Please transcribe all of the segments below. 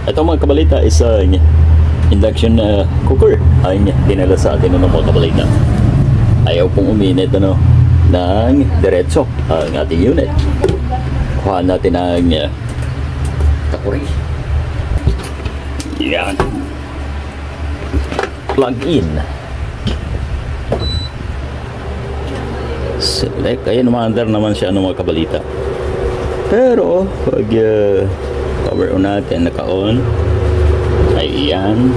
Ito mga kabalita, isang induction cooker ang dinala sa atin ng mga kabalita. Ayaw pong uminit ng diretso ang ating unit. Kuha natin ang takuri. Yan. Plug in. Select. Ayan, umaandar naman siya mga kabalita. Pero pag power on natin, naka-on, ay iyan.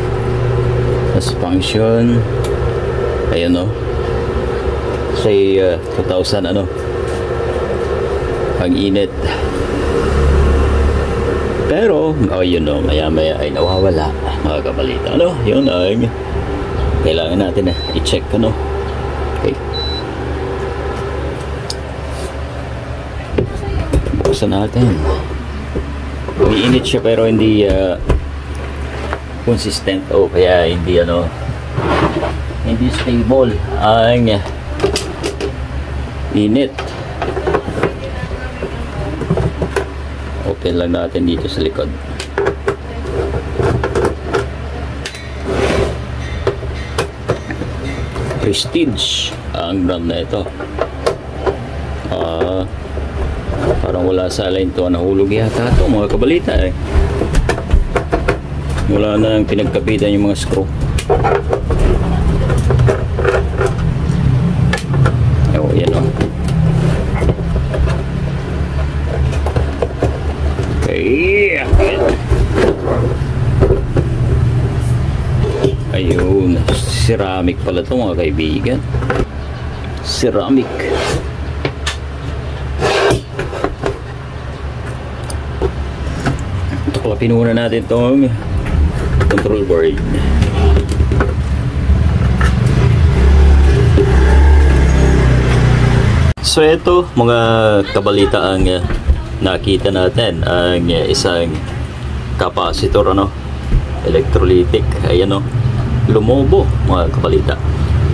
Tapos function, ayan say 2,000 pag init. Pero yun maya maya ay nawawala mga kabalita. Yun ay kailangan natin i-check okay. Buksan natin. Umiinit siya pero hindi consistent kaya hindi hindi stable ang init. Okay lang natin dito sa likod. Prestige ang brand na ito. Parang wala sa line to, nahulog yata ito mga kabalita wala na nang pinagkapitan yung mga screw. Yan okay. Ayun, ceramic pala ito mga kaibigan. Ceramic. Tuklapin muna natin itong control board. So ito mga kabalita ang nakita natin, ang isang capacitor electrolytic. Ayan lumobo mga kabalita.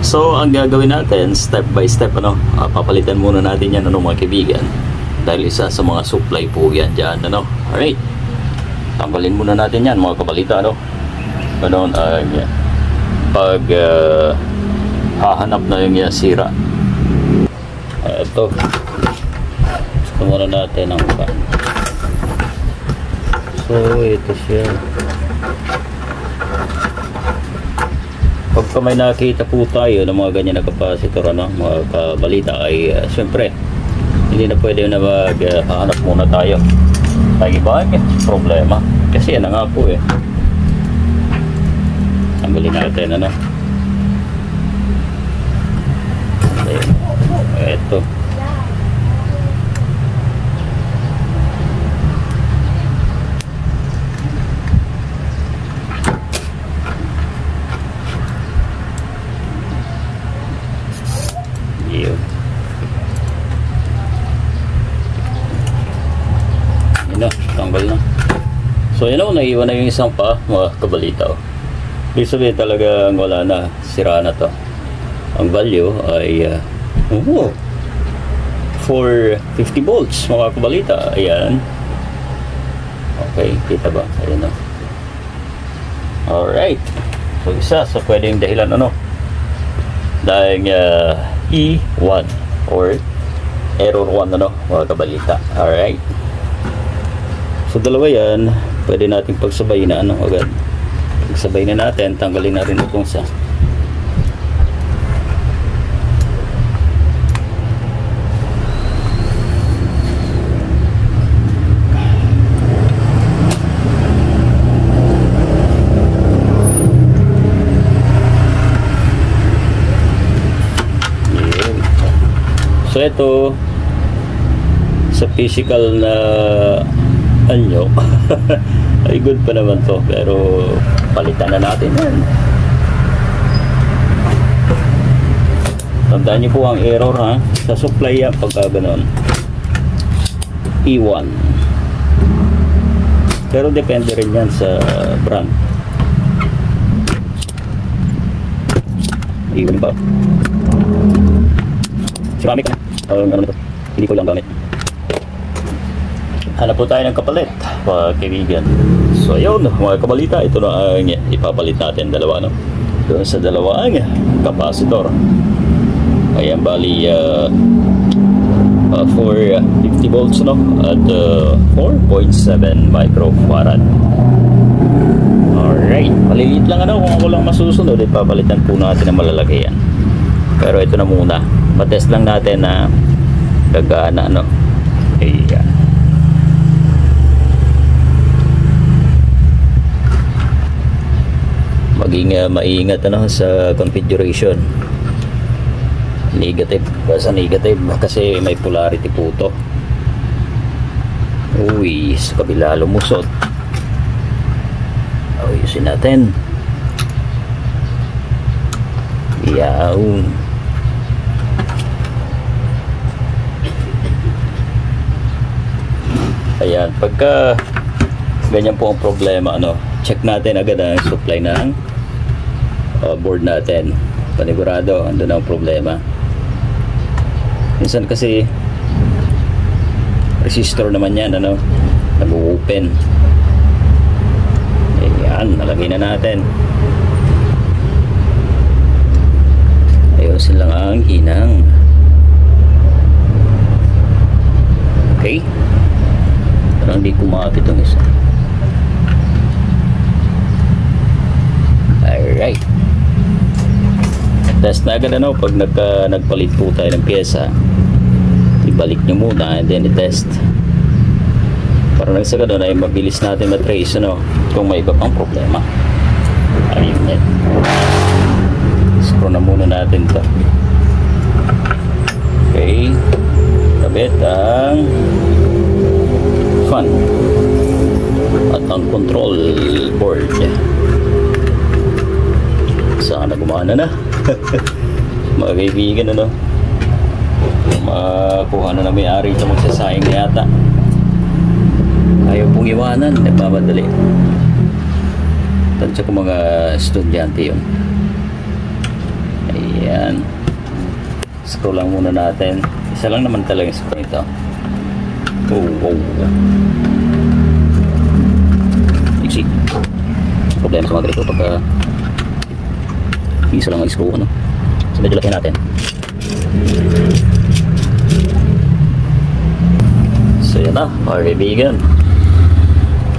So ang gagawin natin step by step papalitan muna natin yan mga kaibigan, dahil isa sa mga supply po yan dyan alright, tanggalin muna natin yan mga kabalita ganon ang pag hahanap na yung sira. Ito gusto muna natin ang fan. So ito siya. Pagka may nakita po tayo ng mga ganyan na capacitor mga kabalita ay syempre hindi na pwede na maghahanap muna tayo ng ibang problema, kasi yan nga po tanggalin natin ito. Tanggal na. So naiwan na yung isang pa mga kabalita. Ibig sabihin talaga wala na, sira na to. Ang value ay 450 volts mga kabalita. Ayan. Okay, kita ba? Ayan alright. So isa sa pwedeng dahilan dahil E1 or error 1 mga kabalita. Alright. So dalawa yan, pwede natin pagsabay na agad. Pagsabay na natin, tanggalin na rin itong sa so ito sa physical na anyo ay good pa naman to, pero palitan na natin yan. Tandaan niyo po ang error sa supply yan pagka ganon E1, pero depende rin yan sa brand. E1 ba? Ceramic hindi ko lang gamit. Hanap po tayo ng kapalit. mga kaibigan. So ayun mga kabalita, ito na ang ipapalit natin dalawa, no? Doon sa dalawang capacitor. Ayan, bali 450 volts, no? At 4.7 microfarad. Alright, maliliit lang, ano? Kung ako lang masusunod, ipapalitan po natin ang malalaki yan. Pero ito na muna, matest lang natin na gagana, no? Ayan. Maging maingat, ano, sa configuration. Negative, basta negative kasi may polarity po to. Uy, sa kabila lumusot. Ayusin natin. Yawn. Ayan, pagka ganyan po ang problema, ano, check natin agad ang supply ng board natin. Panigurado, andun ang problema. Minsan kasi resistor naman yan, ano, nag-open. Ayan, nalagay na natin. Ayusin lang ang hinang. Okay, parang hindi kumapit itong isa. Alright, test na agad, ano, pag nagpalit po tayo ng pyesa, ibalik nyo muna and then i-test para nang sa ganun ay mabilis natin matrace, ano, kung may iba pang problema. Ayun yan, screw na muna natin to. Okay, kabit ang fan at ang control board. Sana gumana na. Mga kaibigan, ano, makuha na may-ari ito, magsasayang na yata. Ayaw pong iwanan, nagmamadali. Tansya ko mga estudyante yun. Ayan, scroll lang muna natin. Isa lang naman talagang scroll ito. Oh. Iksi problema sa mga ganito pagka isa lang ang screw, ano. So medyo laki natin. So yan na mga kaibigan,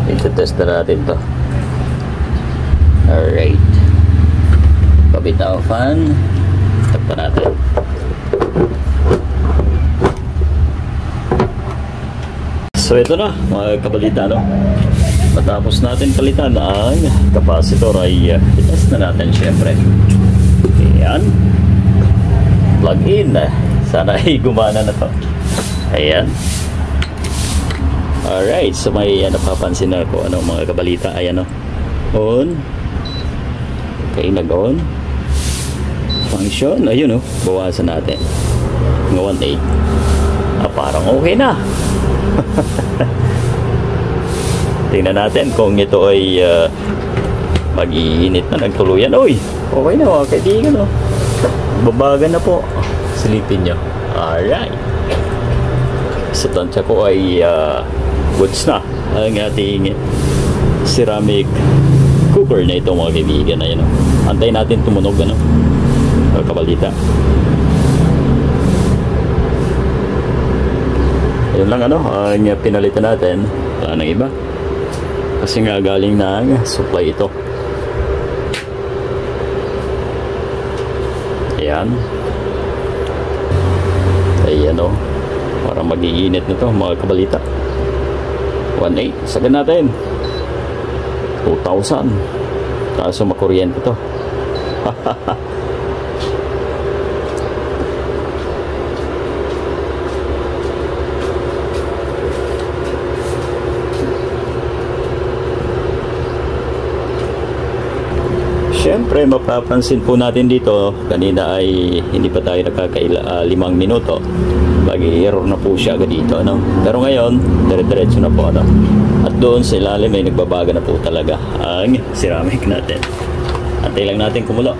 i-test na natin to. Alright, kabit na ang fan, takpan natin. So ito na mga kabalita, no? Matapos natin palitan ang capacitor ay i-test na natin syempre. Ayan, plug in. Sana ay gumana na to. Ayan. Alright, so may napapansin na ako, ano, mga kabalita. Ayan, no? On. Okay, nag-on. Function, ayun, no? Bawasan natin ng 1.8. Parang okay na. Tingnan natin kung ito ay mag-iinit na nagtuluyan. Uy, okay na mga kaibigan, no? Babagan na po. Silipin nyo. Alright, sa tansya ko ay goods na ang ating ceramic cooker na ito mga kaibigan. Ayan, no? Antayin natin tumunog, ano, kabalita. Yun lang, ano, ang pinalitan natin. Wala nang iba kasi nga galing ng supply ito. Ayan. Ayan, o, parang mag-iinit na ito mga kabalita. 1.8, sagad natin 2,000 kaso makuryente ito. Siyempre mapapansin po natin dito, kanina ay hindi pa tayo nakakaila 5 minuto, mag-error na po siya agad dito, ano? Pero ngayon dire-diretso na po, ano? At doon sa ilalim ay nagbabaga na po talaga ang ceramic natin. Antay lang natin kumulo.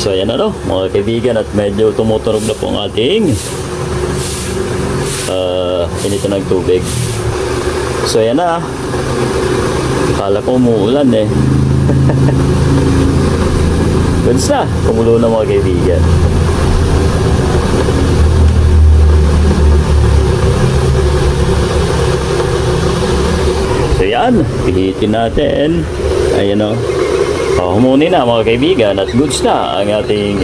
So ayan, ano, mga kaibigan, at medyo tumutunog na po ang ating inito ng tubig. So ayan na. Kala ko umuulan eh. Goods na. Kumulo na mga kaibigan. So yan. Pihitin natin. Ayan o. Humuni na mga kaibigan. At goods na ang ating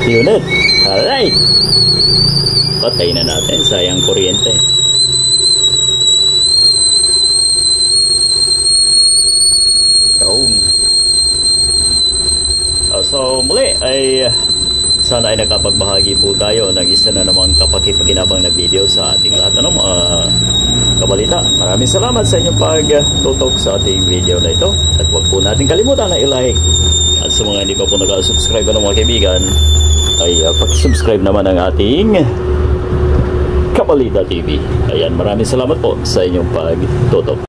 unit. Alright. Patay na natin. Sayang kuryente. So muli ay sana ay nakapagbahagi po tayo ng isa na namang kapaki-pakinabang na video sa ating lahat ng mga kabalita. Maraming salamat sa inyong pagtutok sa ating video na ito. At huwag po natin kalimutan na i-like. At sa mga hindi pa po naka-subscribe ng mga kaibigan ay pag-subscribe naman ang ating Kabalita TV. Ayan, maraming salamat po sa inyong pagtutok.